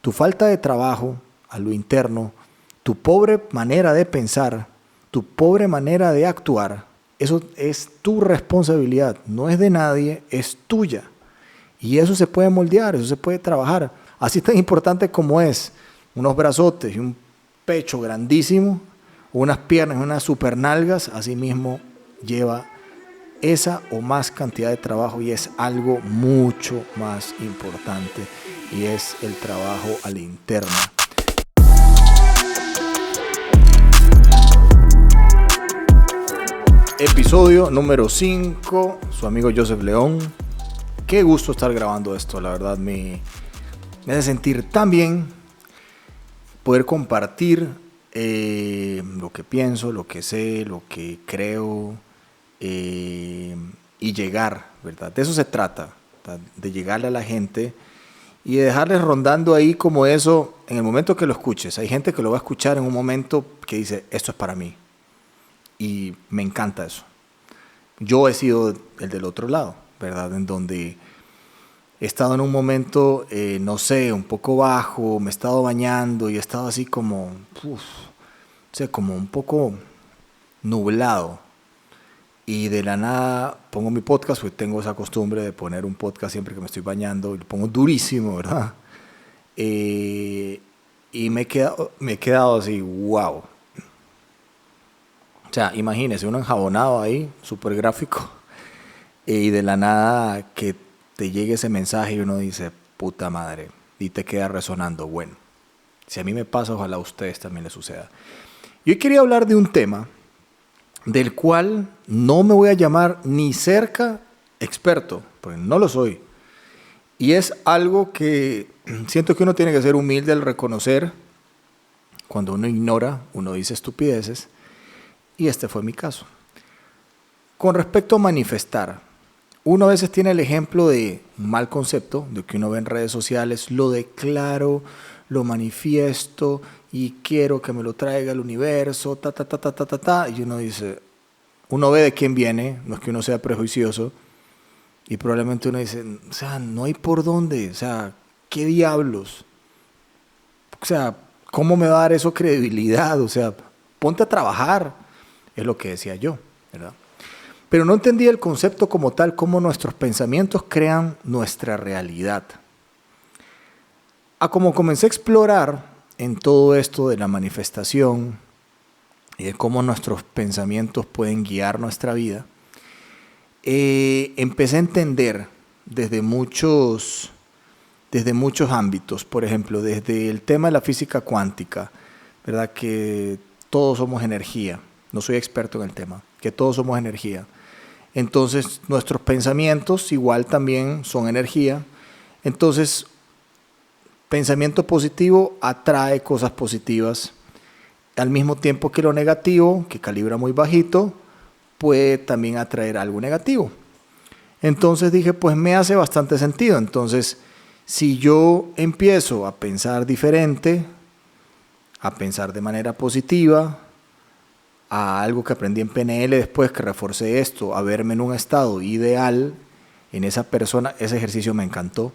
tu falta de trabajo a lo interno, tu pobre manera de pensar, tu pobre manera de actuar, eso es tu responsabilidad, no es de nadie, es tuya. Y eso se puede moldear, eso se puede trabajar. Así tan importante como es unos brazotes y un pecho grandísimo, o unas piernas y unas supernalgas, así mismo lleva esa o más cantidad de trabajo y es algo mucho más importante y es el trabajo a la interna. Episodio número 5, su amigo Joseph León. Qué gusto estar grabando esto, la verdad me hace sentir tan bien poder compartir lo que pienso, lo que sé, lo que creo y llegar, ¿verdad? De eso se trata, ¿verdad? De llegarle a la gente y de dejarles rondando ahí como eso en el momento que lo escuches. Hay gente que lo va a escuchar en un momento que dice, esto es para mí. Y me encanta eso. Yo he sido el del otro lado, ¿verdad? En donde he estado en un momento, no sé, un poco bajo, me he estado bañando y he estado así como, como un poco nublado. Y de la nada pongo mi podcast, porque tengo esa costumbre de poner un podcast siempre que me estoy bañando, y lo pongo durísimo, ¿verdad? Y me he quedado así, wow. O sea, imagínese, uno enjabonado ahí, súper gráfico, y de la nada que te llegue ese mensaje y uno dice, puta madre, y te queda resonando. Bueno, si a mí me pasa, ojalá a ustedes también les suceda. Yo quería hablar de un tema del cual no me voy a llamar ni cerca experto, porque no lo soy. Y es algo que siento que uno tiene que ser humilde al reconocer. Cuando uno ignora, uno dice estupideces. Y este fue mi caso. Con respecto a manifestar, uno a veces tiene el ejemplo de un mal concepto, de que uno ve en redes sociales, lo declaro, lo manifiesto y quiero que me lo traiga el universo, y uno dice, uno ve de quién viene, no es que uno sea prejuicioso, y probablemente uno dice, o sea, no hay por dónde, o sea, ¿qué diablos? O sea, ¿cómo me va a dar eso credibilidad? O sea, ponte a trabajar. Es lo que decía yo, ¿verdad? Pero no entendía el concepto como tal, cómo nuestros pensamientos crean nuestra realidad. Como comencé a explorar en todo esto de la manifestación y de cómo nuestros pensamientos pueden guiar nuestra vida, empecé a entender desde muchos ámbitos, por ejemplo, desde el tema de la física cuántica, ¿verdad? Que todos somos energía. No soy experto en el tema, que todos somos energía. Entonces, nuestros pensamientos igual también son energía. Entonces, pensamiento positivo atrae cosas positivas, al mismo tiempo que lo negativo, que calibra muy bajito, puede también atraer algo negativo. Entonces dije, pues me hace bastante sentido. Entonces, si yo empiezo a pensar diferente, a pensar de manera positiva, a algo que aprendí en PNL después que reforcé esto, a verme en un estado ideal en esa persona, ese ejercicio me encantó.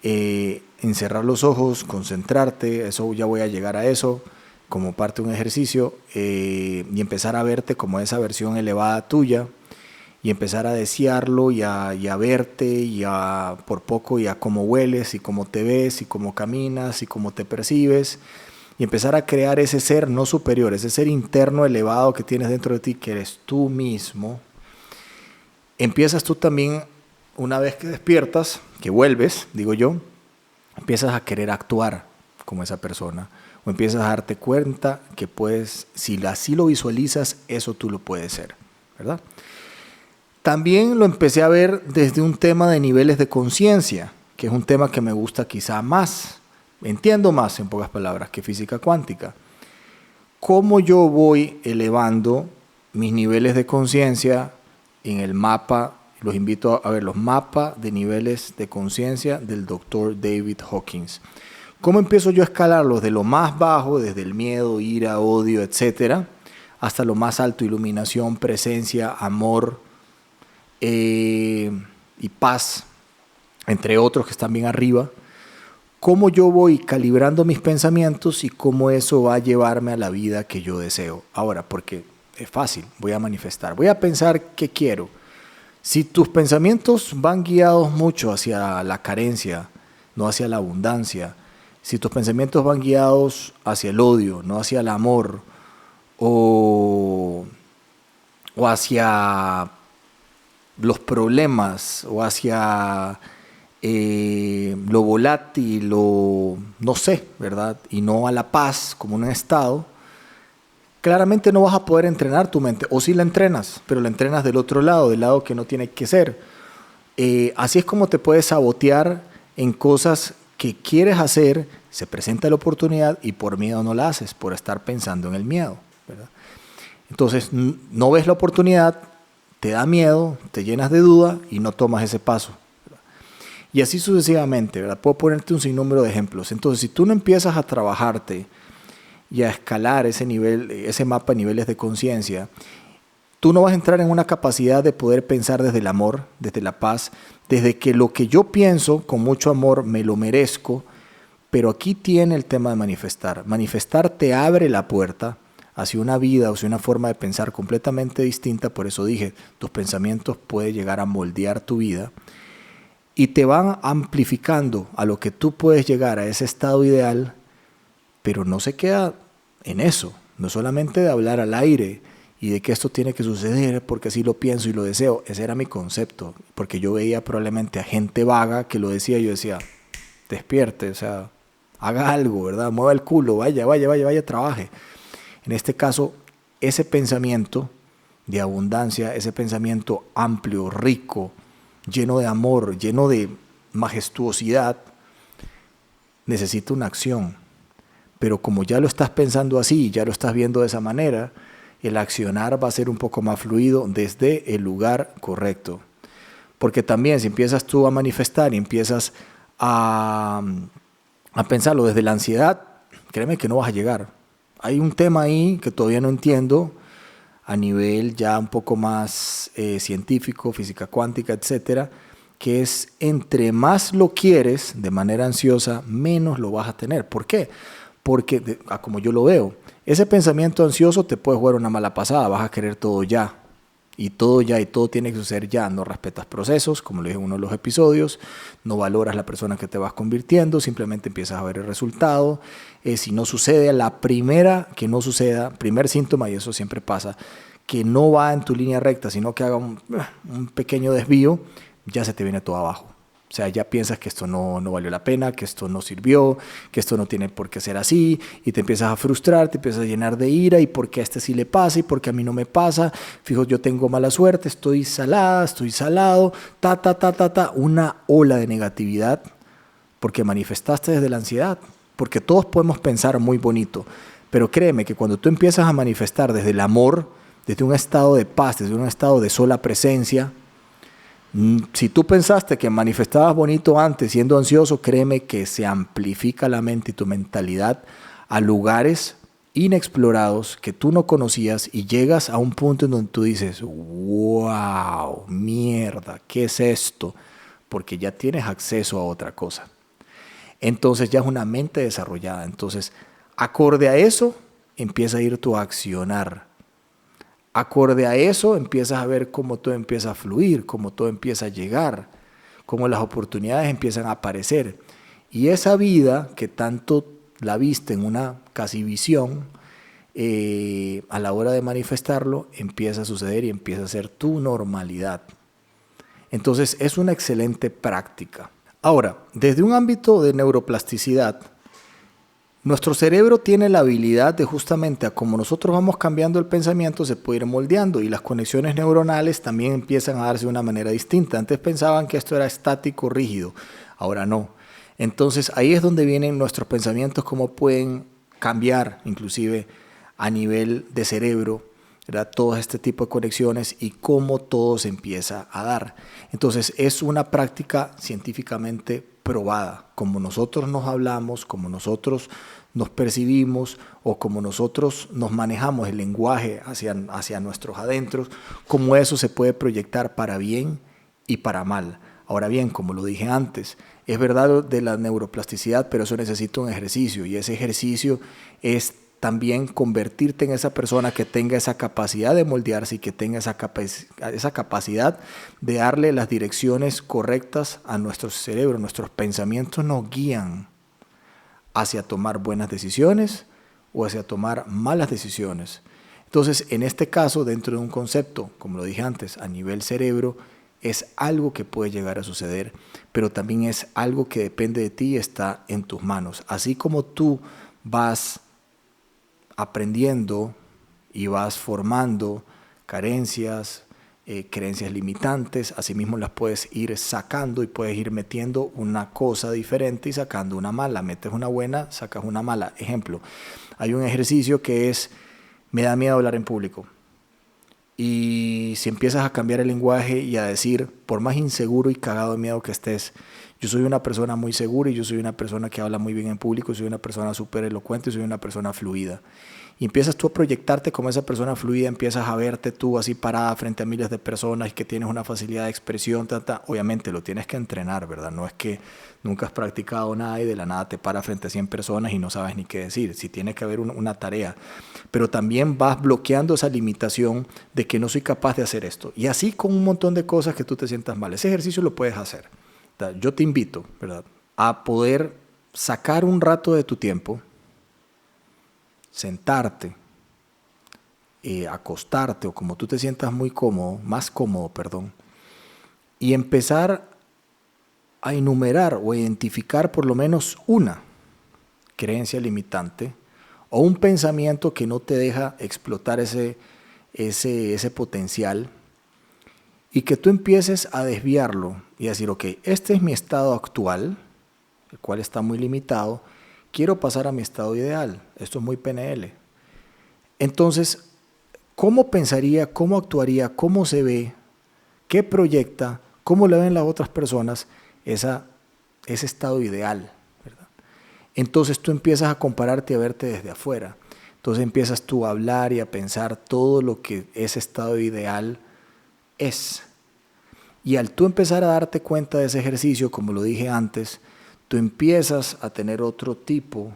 Encerrar los ojos, concentrarte, eso ya voy a llegar a eso como parte de un ejercicio, y empezar a verte como esa versión elevada tuya y empezar a desearlo y a verte y a por poco y a cómo hueles y cómo te ves y cómo caminas y cómo te percibes. Y empezar a crear ese ser no superior, ese ser interno elevado que tienes dentro de ti, que eres tú mismo. Empiezas tú también, una vez que despiertas, que vuelves, digo yo, empiezas a querer actuar como esa persona. O empiezas a darte cuenta que puedes, si así lo visualizas, eso tú lo puedes ser, ¿verdad? También lo empecé a ver desde un tema de niveles de conciencia, que es un tema que me gusta quizá más. Entiendo más, en pocas palabras, que física cuántica. ¿Cómo yo voy elevando mis niveles de conciencia en el mapa? Los invito a ver los mapas de niveles de conciencia del Dr. David Hawkins. ¿Cómo empiezo yo a escalarlos de lo más bajo, desde el miedo, ira, odio, etcétera, hasta lo más alto, iluminación, presencia, amor y paz, entre otros que están bien arriba? cómo yo voy calibrando mis pensamientos y cómo eso va a llevarme a la vida que yo deseo. Ahora, porque es fácil, voy a manifestar, voy a pensar qué quiero. Si tus pensamientos van guiados mucho hacia la carencia, no hacia la abundancia, si tus pensamientos van guiados hacia el odio, no hacia el amor, o hacia los problemas, o hacia lo volátil, o no sé, ¿verdad? Y no a la paz como un estado, claramente no vas a poder entrenar tu mente. O sí la entrenas, pero la entrenas del otro lado, del lado que no tiene que ser. Así es como te puedes sabotear en cosas que quieres hacer, se presenta la oportunidad y por miedo no la haces, por estar pensando en el miedo, ¿verdad? Entonces no ves la oportunidad, te da miedo, te llenas de duda y no tomas ese paso. Y así sucesivamente, ¿verdad? Puedo ponerte un sinnúmero de ejemplos. Entonces, si tú no empiezas a trabajarte y a escalar ese nivel, ese mapa de niveles de conciencia, tú no vas a entrar en una capacidad de poder pensar desde el amor, desde la paz, desde que lo que yo pienso con mucho amor me lo merezco, pero aquí tiene el tema de manifestar. Manifestar te abre la puerta hacia una vida, hacia una forma de pensar completamente distinta. Por eso dije, tus pensamientos pueden llegar a moldear tu vida y te van amplificando a lo que tú puedes llegar a ese estado ideal, pero no se queda en eso, no solamente de hablar al aire y de que esto tiene que suceder porque así lo pienso y lo deseo. Ese era mi concepto, porque yo veía probablemente a gente vaga que lo decía y yo decía, despierte, o sea, haga algo, ¿verdad? Mueva el culo, vaya, trabaje. En este caso, ese pensamiento de abundancia, ese pensamiento amplio, rico, lleno de amor, lleno de majestuosidad, necesita una acción. Pero como ya lo estás pensando así, ya lo estás viendo de esa manera, el accionar va a ser un poco más fluido desde el lugar correcto. Porque también si empiezas tú a manifestar y empiezas a pensarlo desde la ansiedad, créeme que no vas a llegar. Hay un tema ahí que todavía no entiendo a nivel ya un poco más científico, física cuántica, etcétera, que es entre más lo quieres de manera ansiosa, menos lo vas a tener. ¿Por qué? Porque, como yo lo veo, ese pensamiento ansioso te puede jugar una mala pasada, vas a querer todo ya, y todo tiene que suceder ya. No respetas procesos, como lo dije en uno de los episodios, no valoras la persona que te vas convirtiendo, simplemente empiezas a ver el resultado. Si no sucede, la primera que no suceda, primer síntoma, y eso siempre pasa, que no va en tu línea recta, sino que haga un pequeño desvío, ya se te viene todo abajo. O sea, ya piensas que esto no valió la pena, que esto no sirvió, que esto no tiene por qué ser así, y te empiezas a frustrar, te empiezas a llenar de ira, y por qué a este sí le pasa, y por qué a mí no me pasa, fijo, yo tengo mala suerte, estoy salada, estoy salado, una ola de negatividad, porque manifestaste desde la ansiedad, porque todos podemos pensar muy bonito, pero créeme que cuando tú empiezas a manifestar desde el amor, desde un estado de paz, desde un estado de sola presencia, si tú pensaste que manifestabas bonito antes siendo ansioso, créeme que se amplifica la mente y tu mentalidad a lugares inexplorados que tú no conocías y llegas a un punto en donde tú dices, wow, mierda, ¿qué es esto? Porque ya tienes acceso a otra cosa. Entonces ya es una mente desarrollada. Entonces, acorde a eso, empieza a ir tu accionar. Acorde a eso, empiezas a ver cómo todo empieza a fluir, cómo todo empieza a llegar, cómo las oportunidades empiezan a aparecer. Y esa vida que tanto la viste en una casi visión, a la hora de manifestarlo, empieza a suceder y empieza a ser tu normalidad. Entonces, es una excelente práctica. Ahora, desde un ámbito de neuroplasticidad, nuestro cerebro tiene la habilidad de justamente, a como nosotros vamos cambiando el pensamiento, se puede ir moldeando y las conexiones neuronales también empiezan a darse de una manera distinta. Antes pensaban que esto era estático, rígido, ahora no. Entonces ahí es donde vienen nuestros pensamientos, cómo pueden cambiar inclusive a nivel de cerebro, ¿verdad? Todo este tipo de conexiones y cómo todo se empieza a dar. Entonces es una práctica científicamente probada, como nosotros nos hablamos, como nosotros nos percibimos o como nosotros nos manejamos el lenguaje hacia nuestros adentros, como eso se puede proyectar para bien y para mal. Ahora bien, como lo dije antes, es verdad de la neuroplasticidad, pero eso necesita un ejercicio y ese ejercicio es también convertirte en esa persona que tenga esa capacidad de moldearse y que tenga esa capacidad de darle las direcciones correctas a nuestro cerebro. Nuestros pensamientos nos guían hacia tomar buenas decisiones o hacia tomar malas decisiones. Entonces, en este caso, dentro de un concepto, como lo dije antes, a nivel cerebro, es algo que puede llegar a suceder, pero también es algo que depende de ti y está en tus manos. Así como tú vas aprendiendo y vas formando carencias, creencias limitantes, asimismo las puedes ir sacando y puedes ir metiendo una cosa diferente y sacando una mala. Metes una buena, sacas una mala. Ejemplo, hay un ejercicio que es, me da miedo hablar en público. Y si empiezas a cambiar el lenguaje y a decir, por más inseguro y cagado de miedo que estés, yo soy una persona muy segura y yo soy una persona que habla muy bien en público, soy una persona súper elocuente y soy una persona fluida. Y empiezas tú a proyectarte como esa persona fluida, empiezas a verte tú así parada frente a miles de personas y que tienes una facilidad de expresión. Obviamente lo tienes que entrenar, ¿verdad? No es que nunca has practicado nada y de la nada te paras frente a 100 personas y no sabes ni qué decir. Sí tiene que haber una tarea. Pero también vas bloqueando esa limitación de que no soy capaz de hacer esto. Y así con un montón de cosas que tú te sientas mal. Ese ejercicio lo puedes hacer. Yo te invito, ¿verdad?, a poder sacar un rato de tu tiempo, sentarte, acostarte o como tú te sientas más cómodo, perdón, y empezar a enumerar o identificar por lo menos una creencia limitante o un pensamiento que no te deja explotar ese potencial y que tú empieces a desviarlo y a decir, ok, este es mi estado actual, el cual está muy limitado, quiero pasar a mi estado ideal, esto es muy PNL. Entonces, ¿cómo pensaría, cómo actuaría, cómo se ve, qué proyecta, cómo le ven las otras personas ese estado ideal, ¿verdad? Entonces tú empiezas a compararte y a verte desde afuera. Entonces empiezas tú a hablar y a pensar todo lo que ese estado ideal es. Y al tú empezar a darte cuenta de ese ejercicio, como lo dije antes, tú empiezas a tener otro tipo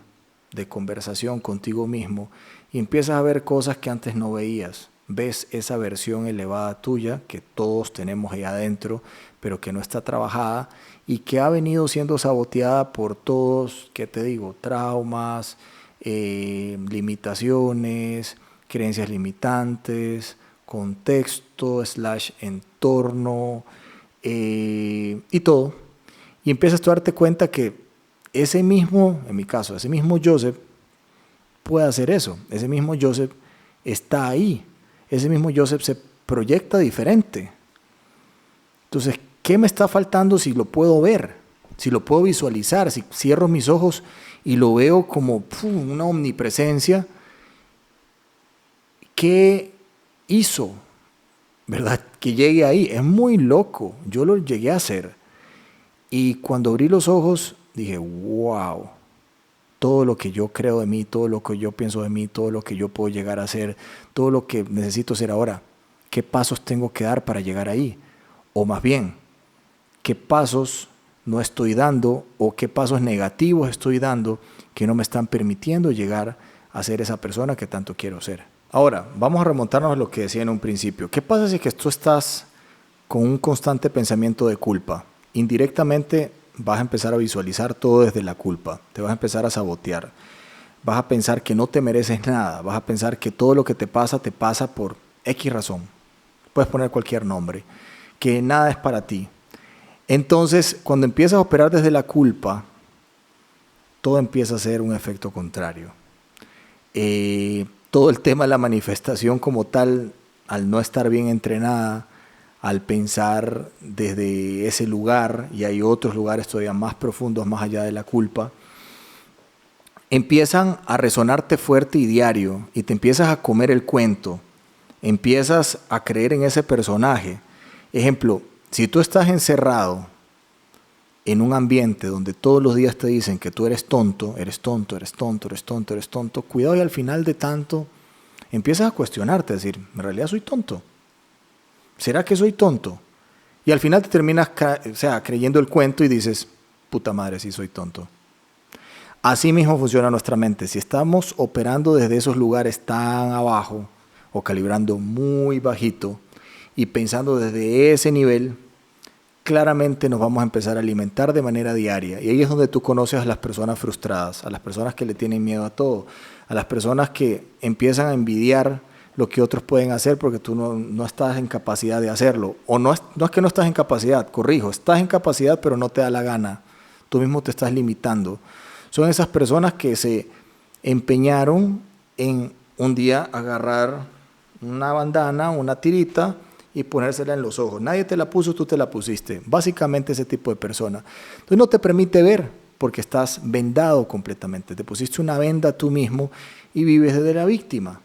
de conversación contigo mismo y empiezas a ver cosas que antes no veías. Ves esa versión elevada tuya que todos tenemos ahí adentro, pero que no está trabajada y que ha venido siendo saboteada por todos, ¿qué te digo?, traumas, limitaciones, creencias limitantes, contexto / entorno y todo. Y empiezas tú a darte cuenta que ese mismo, en mi caso, ese mismo Joseph puede hacer eso. Ese mismo Joseph está ahí. Ese mismo Joseph se proyecta diferente. Entonces, ¿qué me está faltando si lo puedo ver? Si lo puedo visualizar, si cierro mis ojos y lo veo como una omnipresencia. ¿Qué hizo, verdad, que llegue ahí? Es muy loco. Yo lo llegué a hacer. Y cuando abrí los ojos, dije, wow, todo lo que yo creo de mí, todo lo que yo pienso de mí, todo lo que yo puedo llegar a hacer, todo lo que necesito ser ahora, ¿qué pasos tengo que dar para llegar ahí? O más bien, ¿qué pasos no estoy dando o qué pasos negativos estoy dando que no me están permitiendo llegar a ser esa persona que tanto quiero ser? Ahora, vamos a remontarnos a lo que decía en un principio. ¿Qué pasa si que tú estás con un constante pensamiento de culpa? Indirectamente vas a empezar a visualizar todo desde la culpa. Te vas a empezar a sabotear. Vas a pensar que no te mereces nada. Vas a pensar que todo lo que te pasa por X razón. Puedes poner cualquier nombre. Que nada es para ti. Entonces, cuando empiezas a operar desde la culpa, todo empieza a ser un efecto contrario. Todo el tema de la manifestación como tal, al no estar bien entrenada, al pensar desde ese lugar, y hay otros lugares todavía más profundos, más allá de la culpa, empiezan a resonarte fuerte y diario, y te empiezas a comer el cuento, empiezas a creer en ese personaje. Ejemplo, si tú estás encerrado en un ambiente donde todos los días te dicen que tú eres tonto, eres tonto, eres tonto, eres tonto, eres tonto, cuidado y al final de tanto empiezas a cuestionarte, a decir, ¿en realidad soy tonto? ¿Será que soy tonto? Y al final te terminas creyendo el cuento y dices, puta madre, sí soy tonto. Así mismo funciona nuestra mente. Si estamos operando desde esos lugares tan abajo o calibrando muy bajito y pensando desde ese nivel, claramente nos vamos a empezar a alimentar de manera diaria. Y ahí es donde tú conoces a las personas frustradas, a las personas que le tienen miedo a todo, a las personas que empiezan a envidiar lo que otros pueden hacer porque tú no estás en capacidad de hacerlo. O no es que no estás en capacidad, corrijo, estás en capacidad pero no te da la gana. Tú mismo te estás limitando. Son esas personas que se empeñaron en un día agarrar una bandana, una tirita y ponérsela en los ojos. Nadie te la puso, tú te la pusiste. Básicamente ese tipo de persona. Entonces no te permite ver porque estás vendado completamente. Te pusiste una venda tú mismo y vives desde la víctima.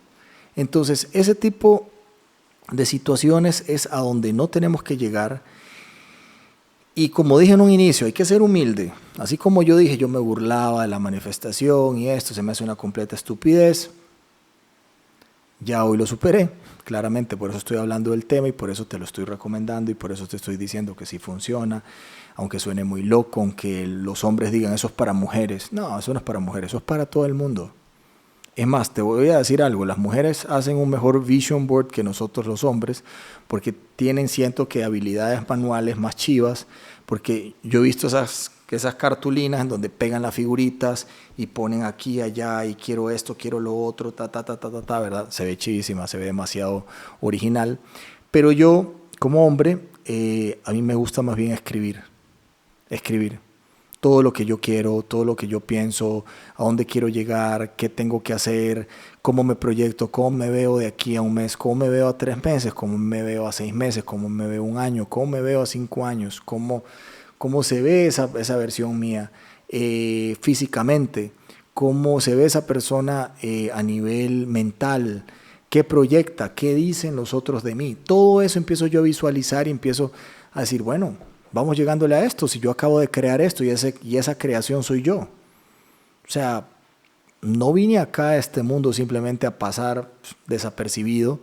Entonces ese tipo de situaciones es a donde no tenemos que llegar. Y como dije en un inicio, hay que ser humilde. Así como yo dije, yo me burlaba de la manifestación y esto se me hace una completa estupidez. Ya hoy lo superé, claramente, por eso estoy hablando del tema y por eso te lo estoy recomendando y por eso te estoy diciendo que sí funciona, aunque suene muy loco, aunque los hombres digan eso es para mujeres. No, eso no es para mujeres, eso es para todo el mundo. Es más, te voy a decir algo, las mujeres hacen un mejor vision board que nosotros los hombres porque tienen, siento que habilidades manuales más chivas, porque yo he visto esas cartulinas en donde pegan las figuritas y ponen aquí, allá, y quiero esto, quiero lo otro, ¿verdad? Se ve chivísima, se ve demasiado original, pero yo, como hombre, a mí me gusta más bien escribir. Todo lo que yo quiero, todo lo que yo pienso, a dónde quiero llegar, qué tengo que hacer, cómo me proyecto, cómo me veo de aquí a un mes, cómo me veo a 3 meses, cómo me veo a 6 meses, cómo me veo a un año, cómo me veo a 5 años, cómo se ve esa versión mía físicamente, cómo se ve esa persona a nivel mental, qué proyecta, qué dicen los otros de mí. Todo eso empiezo yo a visualizar y empiezo a decir, bueno, vamos llegándole a esto, si yo acabo de crear esto y esa creación soy yo. O sea, no vine acá a este mundo simplemente a pasar desapercibido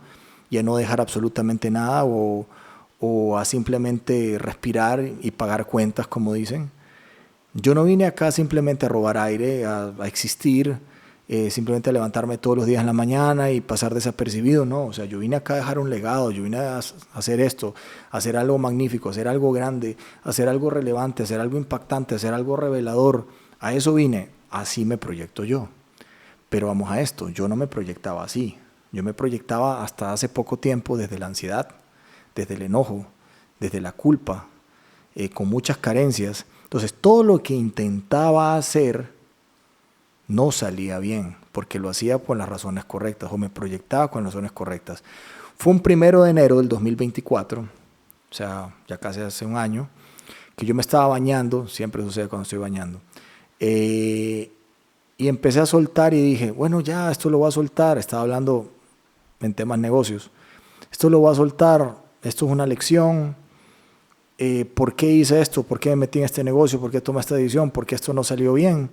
y a no dejar absolutamente nada o a simplemente respirar y pagar cuentas, como dicen. Yo no vine acá simplemente a robar aire, a existir, simplemente a levantarme todos los días en la mañana y pasar desapercibido, no. O sea, yo vine acá a dejar un legado, yo vine a hacer esto, a hacer algo magnífico, a hacer algo grande, a hacer algo relevante, a hacer algo impactante, a hacer algo revelador. A eso vine, así me proyecto yo. Pero vamos a esto, yo no me proyectaba así. Yo me proyectaba hasta hace poco tiempo desde la ansiedad, desde el enojo, desde la culpa, con muchas carencias. Entonces, todo lo que intentaba hacer no salía bien, porque lo hacía por las razones correctas, o me proyectaba con las razones correctas. Fue un 1 de enero del 2024, o sea, ya casi hace un año, que yo me estaba bañando, siempre sucede cuando estoy bañando, y empecé a soltar y dije, bueno, ya, esto lo voy a soltar. Estaba hablando en temas negocios. Esto lo voy a soltar, esto es una lección. ¿Por qué hice esto? ¿Por qué me metí en este negocio? ¿Por qué tomé esta decisión? ¿Por qué esto no salió bien?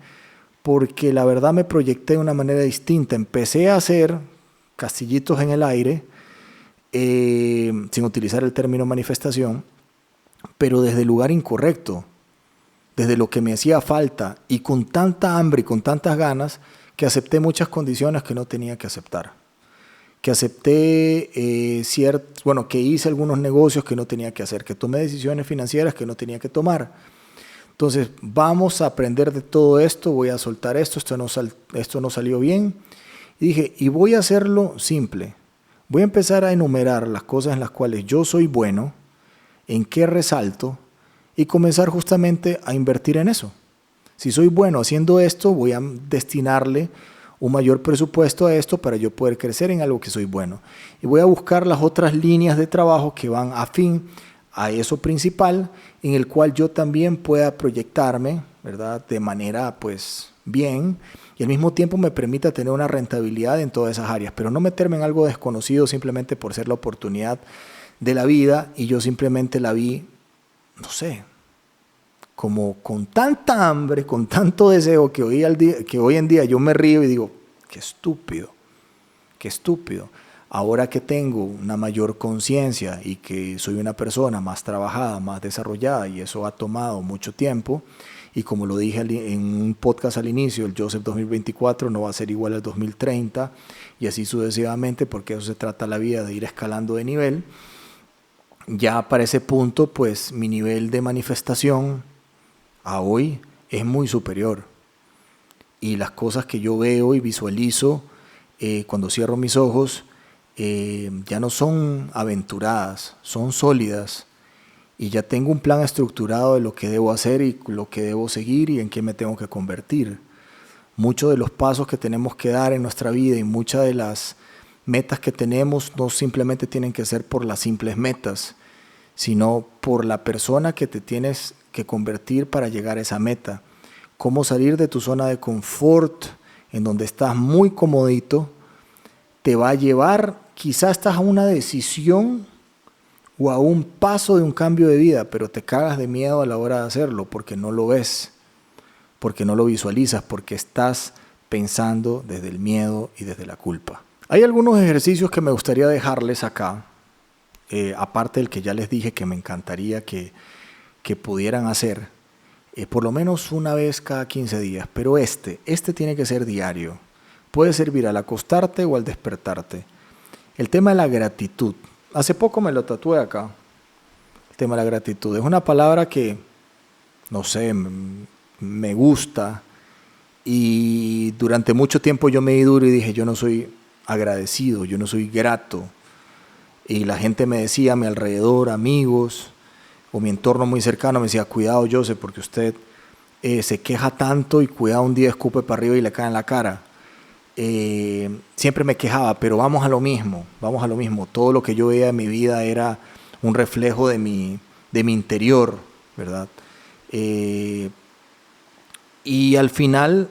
Porque la verdad me proyecté de una manera distinta. Empecé a hacer castillitos en el aire, sin utilizar el término manifestación, pero desde el lugar incorrecto, desde lo que me hacía falta y con tanta hambre y con tantas ganas que acepté muchas condiciones que no tenía que aceptar. Que acepté que hice algunos negocios que no tenía que hacer, que tomé decisiones financieras que no tenía que tomar. Entonces, vamos a aprender de todo esto, voy a soltar esto no salió bien. Y dije, y voy a hacerlo simple. Voy a empezar a enumerar las cosas en las cuales yo soy bueno, en qué resalto, y comenzar justamente a invertir en eso. Si soy bueno haciendo esto, voy a destinarle un mayor presupuesto a esto para yo poder crecer en algo que soy bueno. Y voy a buscar las otras líneas de trabajo que van afín a eso principal, en el cual yo también pueda proyectarme, ¿verdad? De manera, pues, bien, y al mismo tiempo me permita tener una rentabilidad en todas esas áreas, pero no meterme en algo desconocido simplemente por ser la oportunidad de la vida, y yo simplemente la vi, no sé, como con tanta hambre, con tanto deseo, que hoy en día yo me río y digo, qué estúpido, qué estúpido. Ahora que tengo una mayor conciencia y que soy una persona más trabajada, más desarrollada, y eso ha tomado mucho tiempo, y como lo dije en un podcast al inicio, el Joseph 2024 no va a ser igual al 2030, y así sucesivamente, porque eso se trata la vida, de ir escalando de nivel. Ya para ese punto, pues mi nivel de manifestación a hoy es muy superior. Y las cosas que yo veo y visualizo cuando cierro mis ojos, ya no son aventuradas, son sólidas, y ya tengo un plan estructurado de lo que debo hacer y lo que debo seguir y en qué me tengo que convertir. Muchos de los pasos que tenemos que dar en nuestra vida y muchas de las metas que tenemos no simplemente tienen que ser por las simples metas, sino por la persona que te tienes que convertir para llegar a esa meta. Cómo salir de tu zona de confort, en donde estás muy comodito, te va a llevar, quizás estás a una decisión o a un paso de un cambio de vida, pero te cagas de miedo a la hora de hacerlo porque no lo ves, porque no lo visualizas, porque estás pensando desde el miedo y desde la culpa. Hay algunos ejercicios que me gustaría dejarles acá, aparte del que ya les dije que me encantaría que pudieran hacer, por lo menos una vez cada 15 días, pero este tiene que ser diario. Puede servir al acostarte o al despertarte. El tema de la gratitud. Hace poco me lo tatué acá. El tema de la gratitud. Es una palabra que, no sé, me gusta. Y durante mucho tiempo yo me di duro y dije, yo no soy agradecido, yo no soy grato. Y la gente me decía a mi alrededor, amigos, o mi entorno muy cercano, me decía, cuidado Joseph, porque usted se queja tanto y cuidado un día escupe para arriba y le cae en la cara. Siempre me quejaba, pero vamos a lo mismo. Todo lo que yo veía en mi vida era un reflejo de mi interior, ¿verdad? Y al final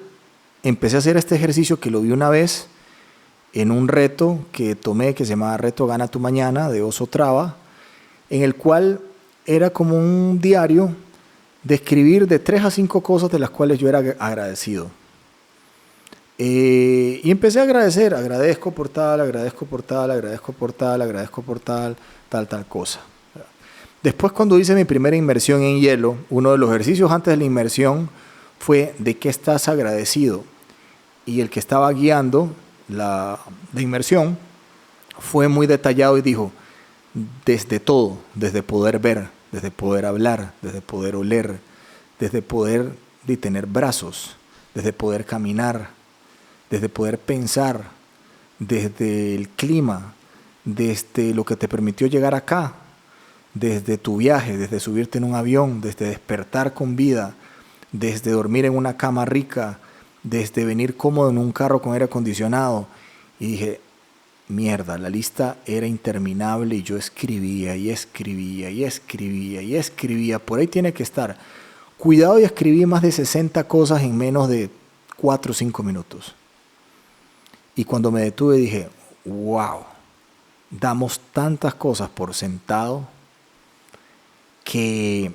empecé a hacer este ejercicio que lo vi una vez en un reto que tomé, que se llamaba Reto Gana tu Mañana, de Oso Traba, en el cual era como un diario de escribir de 3 a 5 cosas de las cuales yo era agradecido. Y empecé a agradecer, agradezco por tal, tal cosa. Después, cuando hice mi primera inmersión en hielo, uno de los ejercicios antes de la inmersión fue de qué estás agradecido. Y el que estaba guiando la inmersión fue muy detallado y dijo, desde todo, desde poder ver, desde poder hablar, desde poder oler, desde poder tener brazos, desde poder caminar, desde poder pensar, desde el clima, desde lo que te permitió llegar acá, desde tu viaje, desde subirte en un avión, desde despertar con vida, desde dormir en una cama rica, desde venir cómodo en un carro con aire acondicionado. Y dije, mierda, la lista era interminable y yo escribía y escribía y escribía y escribía. Por ahí tiene que estar. Cuidado, y escribí más de 60 cosas en menos de 4 o 5 minutos. Y cuando me detuve dije, wow, damos tantas cosas por sentado que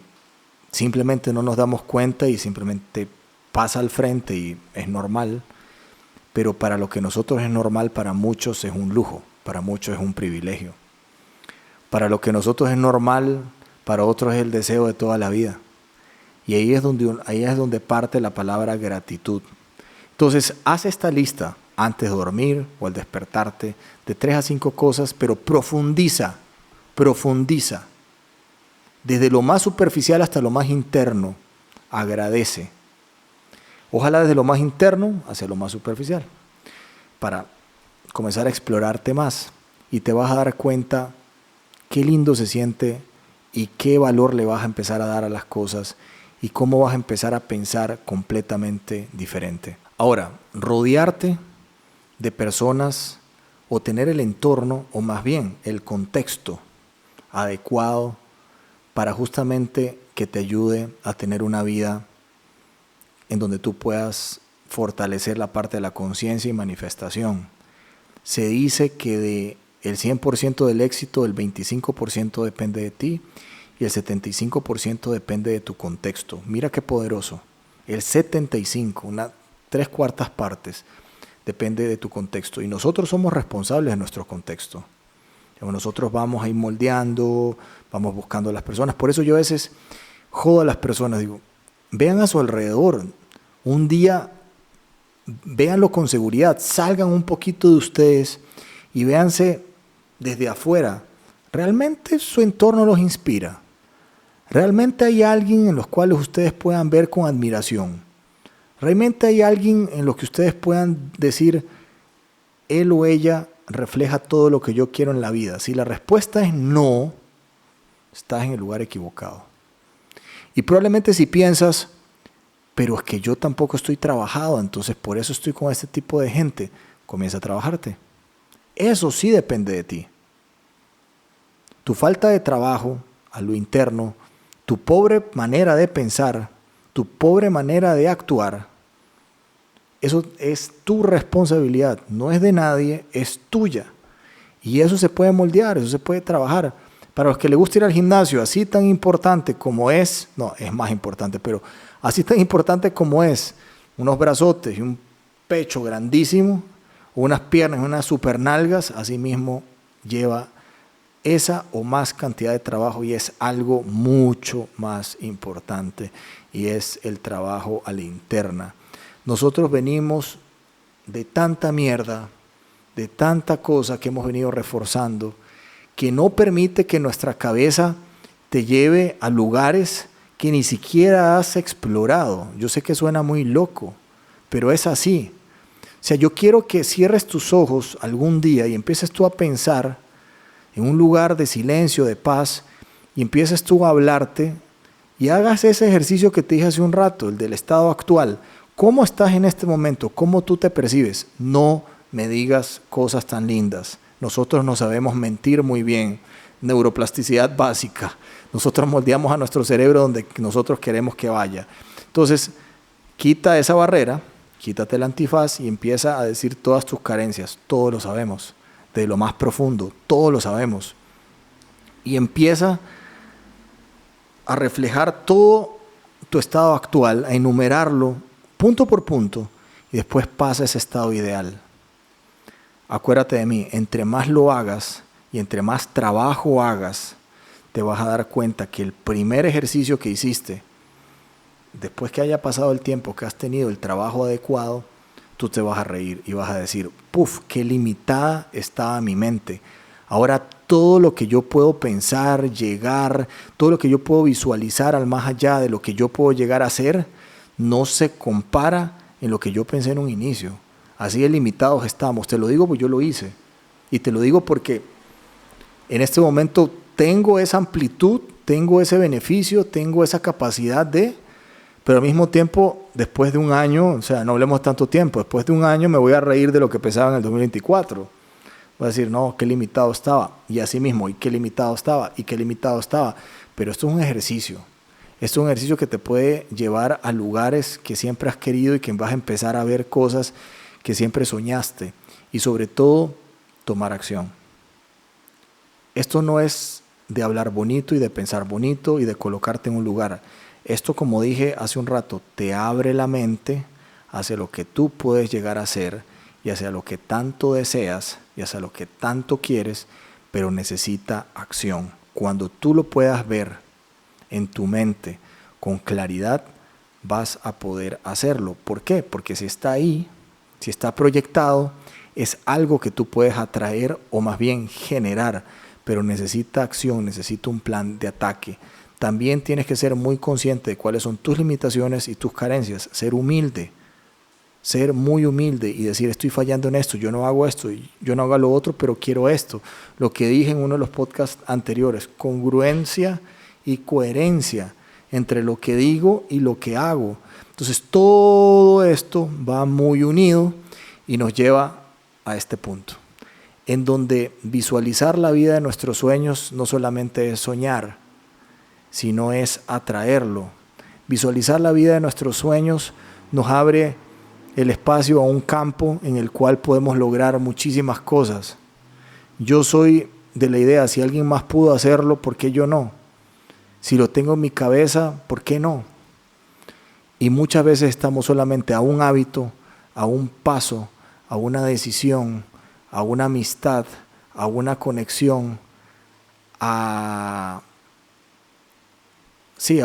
simplemente no nos damos cuenta y simplemente pasa al frente y es normal. Pero para lo que nosotros es normal, para muchos es un lujo, para muchos es un privilegio. Para lo que nosotros es normal, para otros es el deseo de toda la vida. Y ahí es donde parte la palabra gratitud. Entonces, haz esta lista antes de dormir o al despertarte de 3 a 5 cosas, pero profundiza. Desde lo más superficial hasta lo más interno, agradece. Ojalá desde lo más interno hacia lo más superficial, para comenzar a explorarte más. Y te vas a dar cuenta qué lindo se siente y qué valor le vas a empezar a dar a las cosas y cómo vas a empezar a pensar completamente diferente. Ahora, rodearte de personas o tener el entorno, o más bien el contexto adecuado para justamente que te ayude a tener una vida en donde tú puedas fortalecer la parte de la conciencia y manifestación. Se dice que del 100% del éxito, el 25% depende de ti y el 75% depende de tu contexto. Mira qué poderoso. El 75%, 3/4 partes, depende de tu contexto. Y nosotros somos responsables de nuestro contexto. Nosotros vamos a ir moldeando, vamos buscando a las personas. Por eso yo a veces jodo a las personas, digo, vean a su alrededor. Un día, véanlo con seguridad, salgan un poquito de ustedes y véanse desde afuera. ¿Realmente su entorno los inspira? ¿Realmente hay alguien en los cuales ustedes puedan ver con admiración? ¿Realmente hay alguien en los que ustedes puedan decir, él o ella refleja todo lo que yo quiero en la vida? Si la respuesta es no, estás en el lugar equivocado. Y probablemente si piensas, pero es que yo tampoco estoy trabajado, entonces por eso estoy con este tipo de gente, comienza a trabajarte. Eso sí depende de ti. Tu falta de trabajo a lo interno, tu pobre manera de pensar, tu pobre manera de actuar, eso es tu responsabilidad, no es de nadie, es tuya. Y eso se puede moldear, eso se puede trabajar. Para los que les gusta ir al gimnasio, así tan importante como es, no, es más importante, pero así tan importante como es unos brazotes y un pecho grandísimo, o unas piernas y unas supernalgas, así mismo lleva esa o más cantidad de trabajo y es algo mucho más importante y es el trabajo a la interna. Nosotros venimos de tanta mierda, de tanta cosa que hemos venido reforzando, que no permite que nuestra cabeza te lleve a lugares que ni siquiera has explorado. Yo sé que suena muy loco, pero es así. O sea, yo quiero que cierres tus ojos algún día y empieces tú a pensar en un lugar de silencio, de paz, y empieces tú a hablarte y hagas ese ejercicio que te dije hace un rato, el del estado actual. ¿Cómo estás en este momento? ¿Cómo tú te percibes? No me digas cosas tan lindas. Nosotros no sabemos mentir muy bien. Neuroplasticidad básica. Nosotros moldeamos a nuestro cerebro donde nosotros queremos que vaya. Entonces, quita esa barrera, quítate el antifaz y empieza a decir todas tus carencias. Todos lo sabemos. De lo más profundo, todos lo sabemos. Y empieza a reflejar todo tu estado actual, a enumerarlo punto por punto y después pasa a ese estado ideal. Acuérdate de mí, entre más lo hagas y entre más trabajo hagas, te vas a dar cuenta que el primer ejercicio que hiciste, después que haya pasado el tiempo que has tenido el trabajo adecuado, tú te vas a reír y vas a decir, ¡puf! ¡Qué limitada estaba mi mente! Ahora todo lo que yo puedo pensar, llegar, todo lo que yo puedo visualizar al más allá de lo que yo puedo llegar a hacer, no se compara en lo que yo pensé en un inicio. Así de limitados estamos. Te lo digo porque yo lo hice. Y te lo digo porque en este momento tengo esa amplitud, tengo ese beneficio, tengo esa capacidad de... Pero al mismo tiempo, después de un año, o sea, no hablemos tanto tiempo, después de un año me voy a reír de lo que pensaba en el 2024. Voy a decir, no, qué limitado estaba. Y así mismo, y qué limitado estaba, y qué limitado estaba. Pero esto es un ejercicio. Esto es un ejercicio que te puede llevar a lugares que siempre has querido y que vas a empezar a ver cosas que siempre soñaste. Y sobre todo, tomar acción. Esto no es de hablar bonito y de pensar bonito y de colocarte en un lugar. Esto, como dije hace un rato, te abre la mente hacia lo que tú puedes llegar a ser y hacia lo que tanto deseas y hacia lo que tanto quieres, pero necesita acción. Cuando tú lo puedas ver en tu mente con claridad, vas a poder hacerlo. ¿Por qué? Porque si está ahí, si está proyectado, es algo que tú puedes atraer o más bien generar, pero necesita acción, necesita un plan de ataque. También tienes que ser muy consciente de cuáles son tus limitaciones y tus carencias, ser humilde, ser muy humilde y decir, estoy fallando en esto, yo no hago esto, yo no hago lo otro, pero quiero esto. Lo que dije en uno de los podcasts anteriores, congruencia y coherencia entre lo que digo y lo que hago. Entonces todo esto va muy unido y nos lleva a este punto, en donde visualizar la vida de nuestros sueños no solamente es soñar, sino es atraerlo. Visualizar la vida de nuestros sueños nos abre el espacio a un campo en el cual podemos lograr muchísimas cosas. Yo soy de la idea, si alguien más pudo hacerlo, ¿por qué yo no? Si lo tengo en mi cabeza, ¿por qué no? Y muchas veces estamos solamente a un hábito, a un paso, a una decisión, a una amistad, a una conexión, a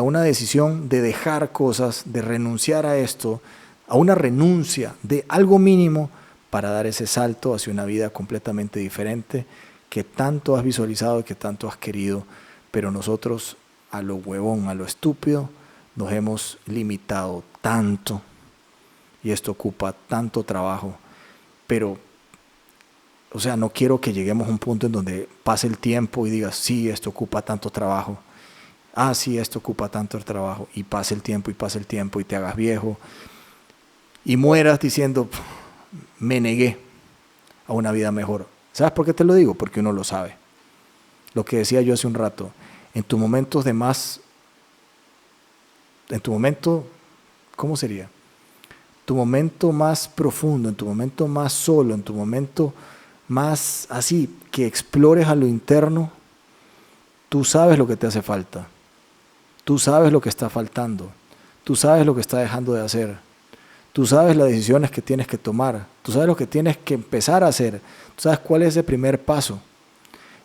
una decisión de dejar cosas, de renunciar a esto, a una renuncia de algo mínimo para dar ese salto hacia una vida completamente diferente que tanto has visualizado y que tanto has querido, pero nosotros a lo huevón, a lo estúpido, nos hemos limitado tanto y esto ocupa tanto trabajo, pero o sea, no quiero que lleguemos a un punto en donde pase el tiempo y digas, sí, esto ocupa tanto trabajo, sí, esto ocupa tanto el trabajo, y pase el tiempo y te hagas viejo y mueras diciendo, me negué a una vida mejor. ¿Sabes por qué te lo digo? Porque uno lo sabe. Lo que decía yo hace un rato, en tu momento, ¿cómo sería? Tu momento más profundo, en tu momento más solo, en tu momento más así, que explores a lo interno, tú sabes lo que te hace falta, tú sabes lo que está faltando, tú sabes lo que está dejando de hacer, tú sabes las decisiones que tienes que tomar, tú sabes lo que tienes que empezar a hacer, tú sabes cuál es el primer paso.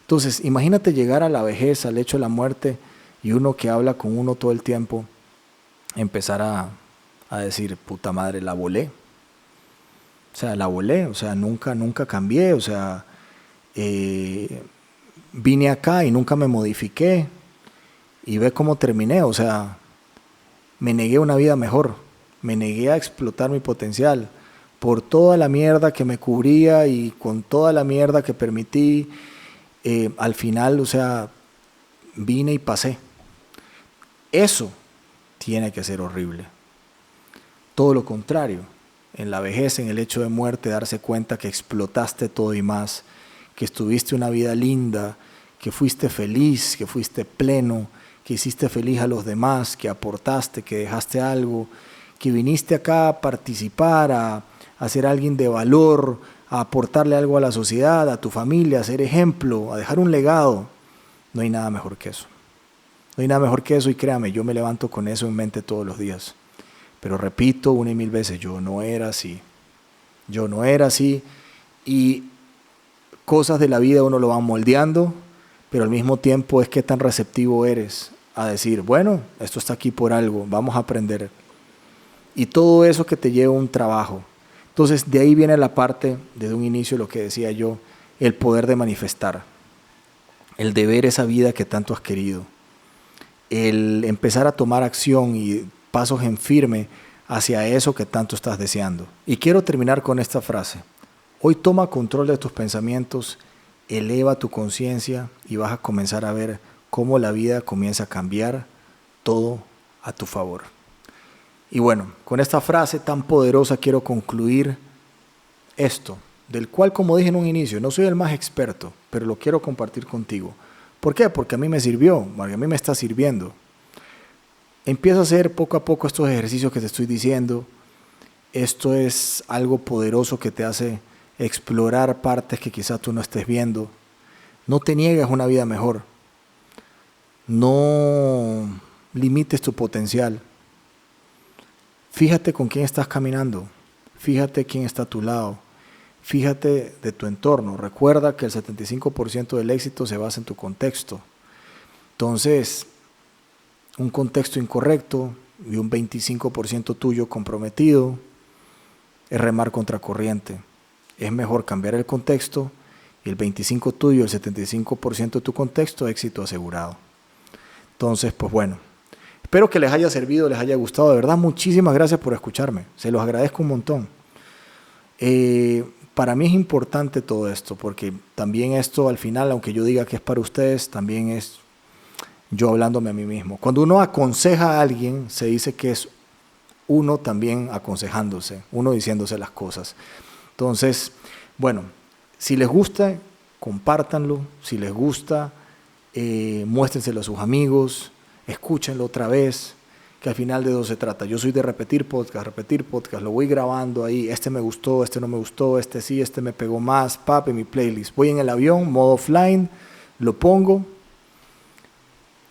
Entonces, imagínate llegar a la vejez, al hecho de la muerte, y uno que habla con uno todo el tiempo, empezar a decir, puta madre, la volé. O sea, la volé, o sea, nunca cambié, o sea, vine acá y nunca me modifiqué, y ve cómo terminé, o sea, me negué a una vida mejor, me negué a explotar mi potencial, por toda la mierda que me cubría y con toda la mierda que permití, al final, o sea, vine y pasé. Eso tiene que ser horrible. Todo lo contrario, en la vejez, en el hecho de muerte, darse cuenta que explotaste todo y más, que estuviste una vida linda, que fuiste feliz, que fuiste pleno, que hiciste feliz a los demás, que aportaste, que dejaste algo, que viniste acá a participar, a ser alguien de valor, a aportarle algo a la sociedad, a tu familia, a ser ejemplo, a dejar un legado. No hay nada mejor que eso. No hay nada mejor que eso, y créame, yo me levanto con eso en mente todos los días. Pero repito una y mil veces, yo no era así. Yo no era así, y cosas de la vida uno lo va moldeando, pero al mismo tiempo es qué tan receptivo eres a decir, bueno, esto está aquí por algo, vamos a aprender. Y todo eso que te lleva a un trabajo. Entonces, de ahí viene la parte, desde un inicio, lo que decía yo, el poder de manifestar, el de ver esa vida que tanto has querido, el empezar a tomar acción y pasos en firme hacia eso que tanto estás deseando. Y quiero terminar con esta frase. Hoy toma control de tus pensamientos, eleva tu conciencia y vas a comenzar a ver cómo la vida comienza a cambiar todo a tu favor. Y bueno, con esta frase tan poderosa quiero concluir esto, del cual, como dije en un inicio, no soy el más experto, pero lo quiero compartir contigo. ¿Por qué? Porque a mí me sirvió, porque a mí me está sirviendo. Empieza a hacer poco a poco estos ejercicios que te estoy diciendo. Esto es algo poderoso que te hace explorar partes que quizás tú no estés viendo. No te niegues a una vida mejor. No limites tu potencial. Fíjate con quién estás caminando. Fíjate quién está a tu lado. Fíjate de tu entorno. Recuerda que el 75% del éxito se basa en tu contexto. Entonces, un contexto incorrecto y un 25% tuyo comprometido es remar contra corriente. Es mejor cambiar el contexto, y el 25% tuyo, el 75% de tu contexto, éxito asegurado. Entonces, pues bueno, espero que les haya servido, les haya gustado. De verdad, muchísimas gracias por escucharme. Se los agradezco un montón. Para mí es importante todo esto, porque también esto al final, aunque yo diga que es para ustedes, también es yo hablándome a mí mismo. Cuando uno aconseja a alguien, se dice que es uno también aconsejándose, uno diciéndose las cosas. Entonces, bueno, si les gusta, compártanlo. Si les gusta, muéstrenselo a sus amigos, escúchenlo otra vez, que al final de eso se trata. Yo soy de repetir podcast, lo voy grabando ahí, este me gustó, este no me gustó, este sí, este me pegó más, en mi playlist. Voy en el avión, modo offline, lo pongo,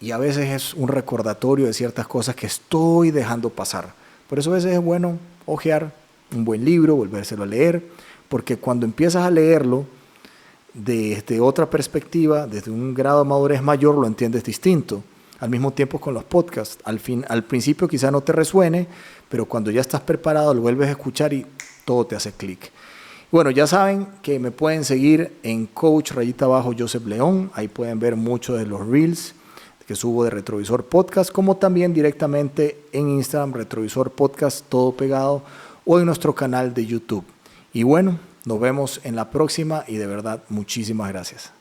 y a veces es un recordatorio de ciertas cosas que estoy dejando pasar. Por eso a veces es bueno ojear un buen libro, volvérselo a leer, porque cuando empiezas a leerlo desde otra perspectiva, desde un grado de madurez mayor, lo entiendes distinto. Al mismo tiempo con los podcasts, al principio quizá no te resuene, pero cuando ya estás preparado lo vuelves a escuchar y todo te hace clic. Bueno, ya saben que me pueden seguir en Coach_Joseph León. Ahí pueden ver muchos de los reels que subo de Retrovisor Podcast, como también directamente en Instagram, Retrovisor Podcast, todo pegado, o en nuestro canal de YouTube. Y bueno, nos vemos en la próxima y de verdad, muchísimas gracias.